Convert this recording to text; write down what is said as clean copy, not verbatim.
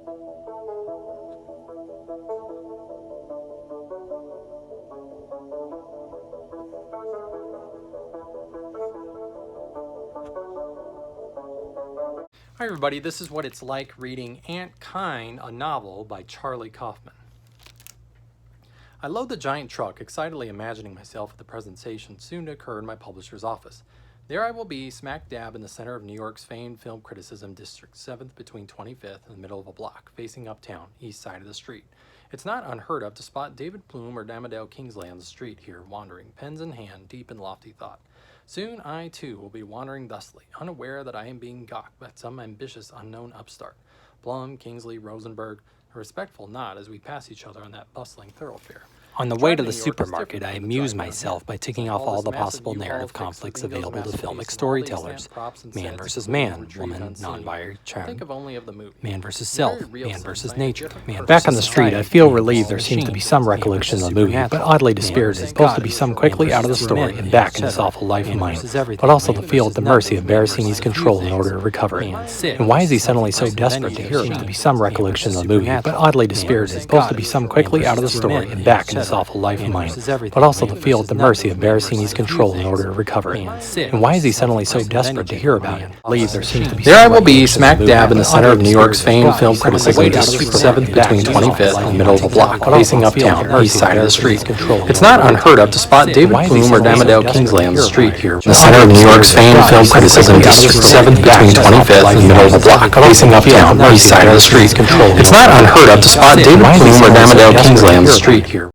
Hi everybody, this is what it's like reading Antkind, a novel by Charlie Kaufman. I load the giant truck, excitedly imagining myself at the presentation soon to occur in my publisher's office. There I will be, smack dab in the center of New York's famed film criticism district, 7th between 25th and the middle of a block, facing uptown, east side of the street. It's not unheard of to spot David Plume or Amadale Kingsley on the street here, wandering, pens in hand, deep in lofty thought. Soon I, too, will be wandering thusly, unaware that I am being gawked by some ambitious unknown upstart. Plum, Kingsley, Rosenberg, a respectful nod as we pass each other on that bustling thoroughfare. On the way to the supermarket, I amuse myself by ticking off all the possible narrative conflicts available to filmic storytellers. Man versus man, woman, non-binary, child, man versus self, man versus nature, man. Back on the street, I feel relieved there seems to be some recollection of the movie, but oddly dispirited, both to be some quickly out of the story and back in this awful life of mine, but also to feel at the mercy of Barasini's control in order to recover it. And why is he suddenly so desperate to hear about it? To be some recollection of the movie, but oddly dispirited, both to be some quickly out of the story and back in this awful life of mine, but also to feel at the mercy of Barasini's control in order to recover it. And why is he suddenly so desperate to hear about it? There I will be, smack dab in the center of New York's famed film criticism district, 7th between 25th and the middle of a block, facing uptown, east side of the street. It's not unheard of to spot David Plume or Amadale Kingsley on the street here, in the center of New York's famed film criticism district, 7th between 25th and the middle of a block, facing uptown, east side of the street. It's not unheard of to spot David Plume or Amadale Kingsley on the street here.